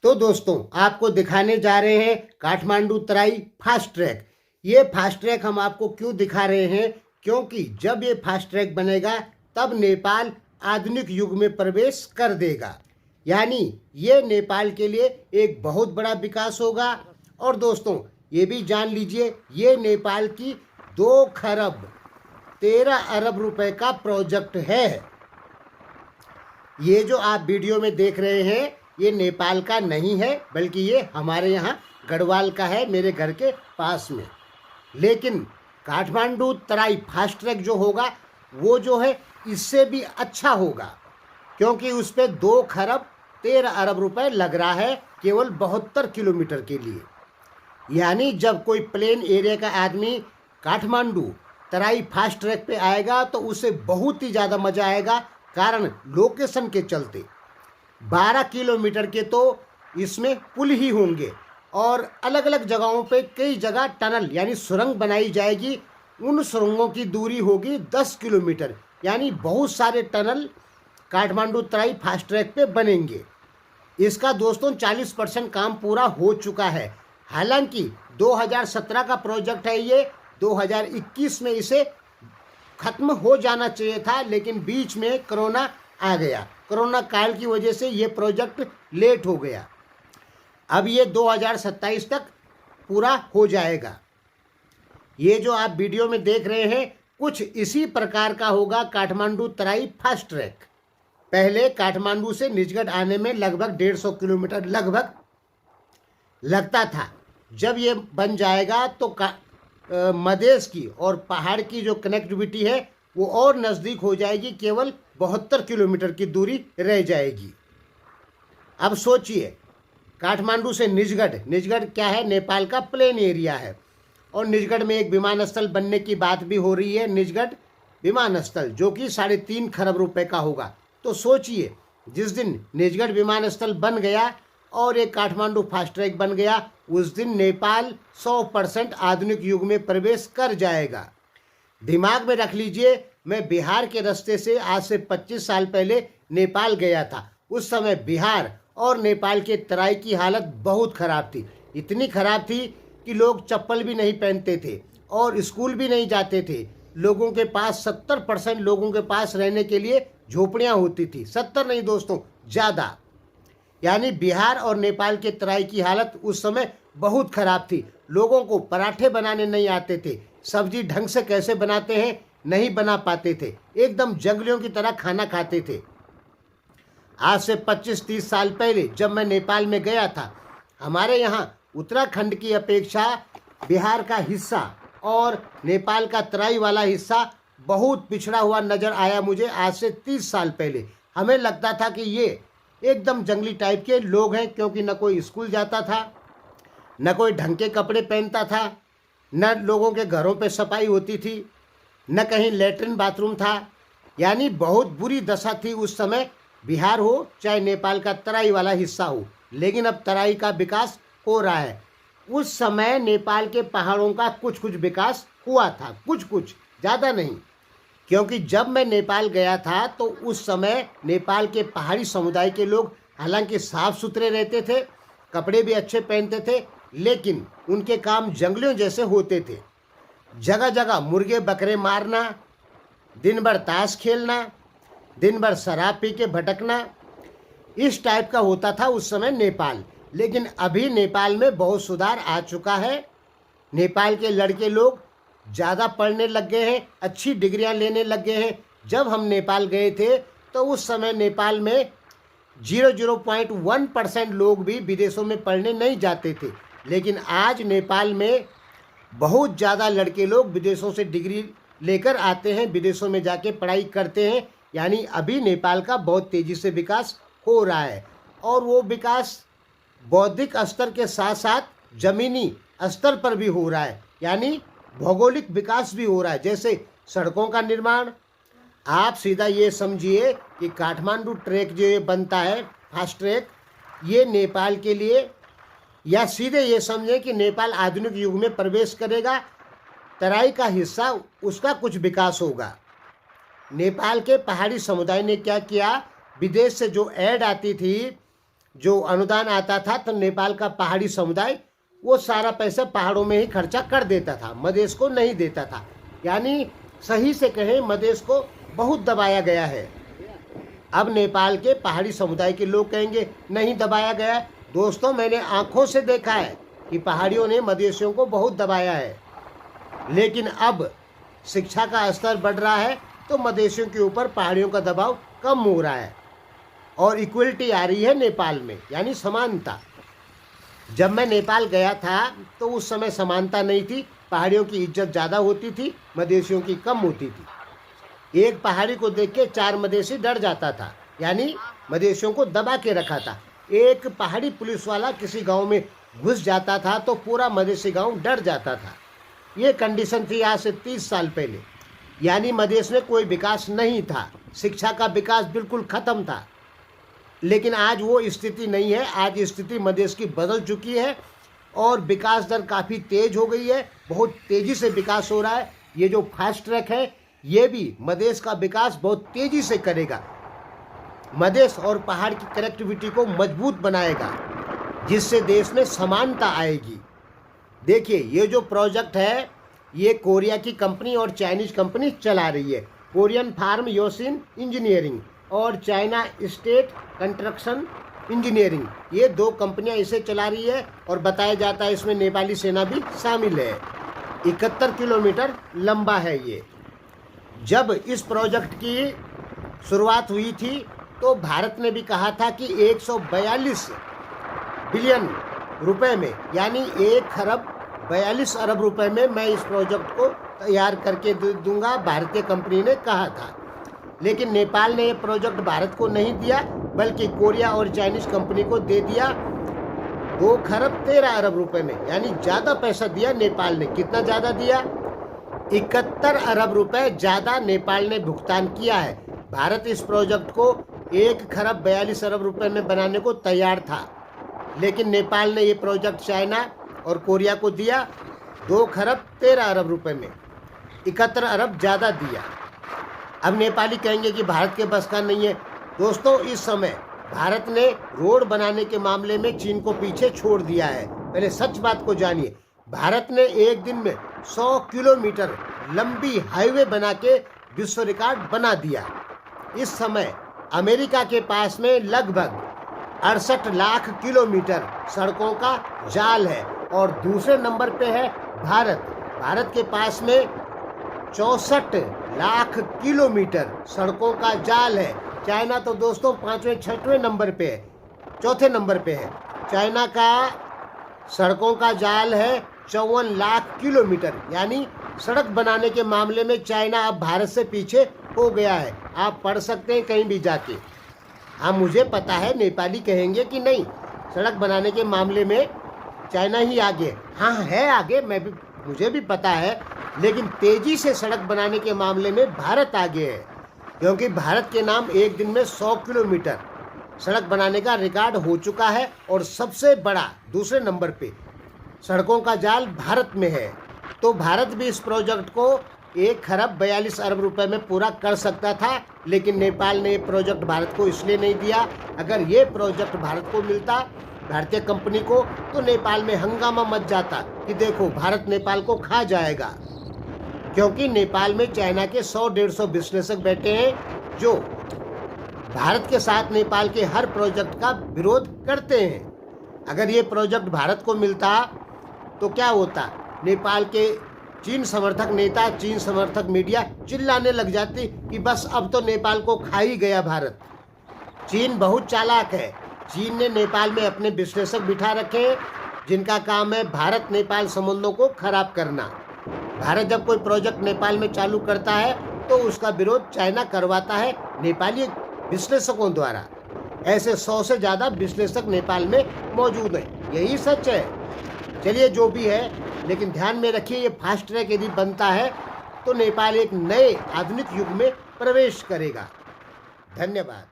तो दोस्तों आपको दिखाने जा रहे हैं काठमांडू तराई फास्ट ट्रैक। ये फास्ट ट्रैक हम आपको क्यों दिखा रहे हैं, क्योंकि जब ये फास्ट ट्रैक बनेगा तब नेपाल आधुनिक युग में प्रवेश कर देगा। यानी ये नेपाल के लिए एक बहुत बड़ा विकास होगा। और दोस्तों ये भी जान लीजिए, ये नेपाल की 2 खरब 13 अरब रुपए का प्रोजेक्ट है। ये जो आप वीडियो में देख रहे हैं ये नेपाल का नहीं है, बल्कि ये हमारे यहाँ गढ़वाल का है, मेरे घर के पास में। लेकिन काठमांडू तराई फास्ट ट्रैक जो होगा वो जो है इससे भी अच्छा होगा, क्योंकि उस पर 2 खरब 13 अरब रुपए लग रहा है केवल 72 किलोमीटर के लिए। यानी जब कोई प्लेन एरिया का आदमी काठमांडू तराई फास्ट ट्रैक पे आएगा तो उसे बहुत ही ज़्यादा मज़ा आएगा, कारण लोकेशन के चलते 12 किलोमीटर के तो इसमें पुल ही होंगे और अलग अलग जगहों पे कई जगह टनल यानी सुरंग बनाई जाएगी। उन सुरंगों की दूरी होगी 10 किलोमीटर, यानी बहुत सारे टनल काठमांडू तराई फास्ट ट्रैक पे बनेंगे। इसका दोस्तों 40% काम पूरा हो चुका है। हालांकि 2017 का प्रोजेक्ट है ये, 2021 में इसे खत्म हो जाना चाहिए था, लेकिन बीच में कोरोना आ गया। कोरोना काल की वजह से ये प्रोजेक्ट लेट हो गया। अब ये 2027 तक पूरा हो जाएगा। ये जो आप वीडियो में देख रहे हैं कुछ इसी प्रकार का होगा काठमांडू तराई फास्ट ट्रैक। पहले काठमांडू से निजगढ़ आने में लगभग 150 किलोमीटर लगभग लगता था। जब ये बन जाएगा तो मधेश की और पहाड़ की जो कनेक्टिविटी है वो और नज़दीक हो जाएगी, केवल 72 किलोमीटर की दूरी रह जाएगी। अब सोचिए, काठमांडू से निजगढ़ क्या है, नेपाल का प्लेन एरिया है, और निजगढ़ में एक विमानस्थल बनने की बात भी हो रही है, निजगढ़ विमानस्थल, जो कि 3.5 खरब रुपए का होगा। तो सोचिए, जिस दिन निजगढ़ विमानस्थल बन गया और एक काठमांडू फास्ट ट्रैक बन गया, उस दिन नेपाल 100% आधुनिक युग में प्रवेश कर जाएगा। दिमाग में रख लीजिए, मैं बिहार के रास्ते से आज से 25 साल पहले नेपाल गया था। उस समय बिहार और नेपाल के तराई की हालत बहुत ख़राब थी। इतनी ख़राब थी कि लोग चप्पल भी नहीं पहनते थे और स्कूल भी नहीं जाते थे। लोगों के पास 70% लोगों के पास रहने के लिए झोपड़ियाँ होती थी। 70 नहीं दोस्तों, ज़्यादा। यानी बिहार और नेपाल के तराई की हालत उस समय बहुत ख़राब थी। लोगों को पराठे बनाने नहीं आते थे, सब्जी ढंग से कैसे बनाते हैं नहीं बना पाते थे, एकदम जंगलियों की तरह खाना खाते थे। आज से 25-30 साल पहले जब मैं नेपाल में गया था, हमारे यहाँ उत्तराखंड की अपेक्षा बिहार का हिस्सा और नेपाल का तराई वाला हिस्सा बहुत पिछड़ा हुआ नज़र आया मुझे। आज से 30 साल पहले हमें लगता था कि ये एकदम जंगली टाइप के लोग हैं, क्योंकि न कोई स्कूल जाता था, न कोई ढंग के कपड़े पहनता था, न लोगों के घरों पे सफाई होती थी, न कहीं लेटरिन बाथरूम था। यानी बहुत बुरी दशा थी उस समय, बिहार हो चाहे नेपाल का तराई वाला हिस्सा हो। लेकिन अब तराई का विकास हो रहा है। उस समय नेपाल के पहाड़ों का कुछ विकास हुआ था, कुछ ज़्यादा नहीं। क्योंकि जब मैं नेपाल गया था तो उस समय नेपाल के पहाड़ी समुदाय के लोग हालांकि साफ सुथरे रहते थे, कपड़े भी अच्छे पहनते थे, लेकिन उनके काम जंगलियों जैसे होते थे। जगह जगह मुर्गे बकरे मारना, दिन भर ताश खेलना, दिन भर शराब पी के भटकना, इस टाइप का होता था उस समय नेपाल। लेकिन अभी नेपाल में बहुत सुधार आ चुका है। नेपाल के लड़के लोग ज़्यादा पढ़ने लग गए हैं, अच्छी डिग्रियां लेने लग गए हैं। जब हम नेपाल गए थे तो उस समय नेपाल में 0.1% लोग भी विदेशों में पढ़ने नहीं जाते थे। लेकिन आज नेपाल में बहुत ज़्यादा लड़के लोग विदेशों से डिग्री लेकर आते हैं, विदेशों में जाके पढ़ाई करते हैं। यानी अभी नेपाल का बहुत तेज़ी से विकास हो रहा है, और वो विकास बौद्धिक स्तर के साथ साथ ज़मीनी स्तर पर भी हो रहा है। यानी भौगोलिक विकास भी हो रहा है, जैसे सड़कों का निर्माण। आप सीधा ये समझिए कि काठमांडू ट्रैक जो ये बनता है फास्ट ट्रैक, ये नेपाल के लिए, या सीधे ये समझें कि नेपाल आधुनिक युग में प्रवेश करेगा। तराई का हिस्सा उसका कुछ विकास होगा। नेपाल के पहाड़ी समुदाय ने क्या किया, विदेश से जो ऐड आती थी जो अनुदान आता था तो नेपाल का पहाड़ी समुदाय वो सारा पैसा पहाड़ों में ही खर्चा कर देता था, मधेश को नहीं देता था। यानी सही से कहें मधेश को बहुत दबाया गया है। अब नेपाल के पहाड़ी समुदाय के लोग कहेंगे नहीं दबाया गया है। दोस्तों, मैंने आंखों से देखा है कि पहाड़ियों ने मधेशियों को बहुत दबाया है, लेकिन अब शिक्षा का स्तर बढ़ रहा है तो मधेशियों के ऊपर पहाड़ियों का दबाव कम हो रहा है और इक्वलिटी आ रही है नेपाल में, यानी समानता। जब मैं नेपाल गया था तो उस समय समानता नहीं थी, पहाड़ियों की इज्जत ज़्यादा होती थी, मधेशियों की कम होती थी। एक पहाड़ी को देख के 4 मधेशी डर जाता था, यानी मधेशियों को दबा के रखा था। एक पहाड़ी पुलिस वाला किसी गांव में घुस जाता था तो पूरा मधेशी गांव डर जाता था। ये कंडीशन थी आज से 30 साल पहले, यानी मधेश में कोई विकास नहीं था, शिक्षा का विकास बिल्कुल खत्म था। लेकिन आज वो स्थिति नहीं है, आज स्थिति मधेश की बदल चुकी है और विकास दर काफ़ी तेज हो गई है, बहुत तेज़ी से विकास हो रहा है। ये जो फास्ट ट्रैक है ये भी मधेश का विकास बहुत तेज़ी से करेगा, मधेश और पहाड़ की कनेक्टिविटी को मजबूत बनाएगा, जिससे देश में समानता आएगी। देखिए, ये जो प्रोजेक्ट है ये कोरिया की कंपनी और चाइनीज कंपनी चला रही है, कोरियन फार्म योसिन इंजीनियरिंग और चाइना स्टेट कंस्ट्रक्शन इंजीनियरिंग। ये 2 कंपनियां इसे चला रही है और बताया जाता है इसमें नेपाली सेना भी शामिल है। 71 किलोमीटर लंबा है ये। जब इस प्रोजेक्ट की शुरुआत हुई थी तो भारत ने भी कहा था कि 142 बिलियन रुपए में, यानी 1 खरब 42 अरब रुपए में मैं इस प्रोजेक्ट को तैयार करके दूंगा, भारतीय कंपनी ने कहा था। लेकिन नेपाल ने ये प्रोजेक्ट भारत को नहीं दिया, बल्कि कोरिया और चाइनीज कंपनी को दे दिया 2 खरब 13 अरब रुपए में, यानी ज़्यादा पैसा दिया नेपाल ने। कितना ज़्यादा दिया? 71 अरब रुपए ज़्यादा नेपाल ने भुगतान किया है। भारत इस प्रोजेक्ट को 1 खरब 42 अरब रुपए में बनाने को तैयार था, लेकिन नेपाल ने ये प्रोजेक्ट चाइना और कोरिया को दिया 2 खरब 13 अरब रुपए में, 71 अरब ज़्यादा दिया। अब नेपाली कहेंगे कि भारत के बस का नहीं है। दोस्तों, इस समय भारत ने रोड बनाने के मामले में चीन को पीछे छोड़ दिया है। पहले सच बात को जानिए, भारत ने एक दिन में 100 किलोमीटर लंबी हाईवे बना के विश्व रिकॉर्ड बना दिया। इस समय अमेरिका के पास में लगभग 68 लाख किलोमीटर सड़कों का जाल है और दूसरे नंबर पे है भारत। भारत के पास में 64 लाख किलोमीटर सड़कों का जाल है। चाइना तो दोस्तों 5वें 6वें नंबर पे है, 4थे नंबर पे है। चाइना का सड़कों का जाल है 54 लाख किलोमीटर, यानी सड़क बनाने के मामले में चाइना अब भारत से पीछे हो गया है। आप पढ़ सकते हैं कहीं भी जाके। हाँ, मुझे पता है नेपाली कहेंगे कि नहीं, सड़क बनाने के मामले में चाइना ही आगे। हाँ, है आगे, मुझे भी पता है, लेकिन तेज़ी से सड़क बनाने के मामले में भारत आगे है, क्योंकि भारत के नाम एक दिन में 100 किलोमीटर सड़क बनाने का रिकॉर्ड हो चुका है और सबसे बड़ा दूसरे नंबर पे सड़कों का जाल भारत में है। तो भारत भी इस प्रोजेक्ट को 1 खरब 42 अरब रुपए में पूरा कर सकता था, लेकिन नेपाल ने ये प्रोजेक्ट भारत को इसलिए नहीं दिया। अगर ये प्रोजेक्ट भारत को मिलता, भारतीय कंपनी को, तो नेपाल में हंगामा मच जाता कि देखो भारत नेपाल को खा जाएगा, क्योंकि नेपाल में चाइना के 100-150 विश्लेषक बैठे हैं जो भारत के साथ नेपाल के हर प्रोजेक्ट का विरोध करते हैं। अगर ये प्रोजेक्ट भारत को मिलता तो क्या होता? नेपाल के चीन समर्थक नेता, चीन समर्थक मीडिया चिल्लाने लग जाती कि बस अब तो नेपाल को खा ही गया भारत। चीन बहुत चालाक है। चीन ने नेपाल में अपने विश्लेषक बिठा रखे हैं जिनका काम है भारत नेपाल संबंधों को खराब करना। भारत जब कोई प्रोजेक्ट नेपाल में चालू करता है तो उसका विरोध चाइना करवाता है नेपाली विश्लेषकों द्वारा। ऐसे 100 से ज़्यादा विश्लेषक नेपाल में मौजूद हैं। यही सच है। चलिए, जो भी है, लेकिन ध्यान में रखिए, ये फास्ट ट्रैक यदि बनता है तो नेपाल एक नए आधुनिक युग में प्रवेश करेगा। धन्यवाद।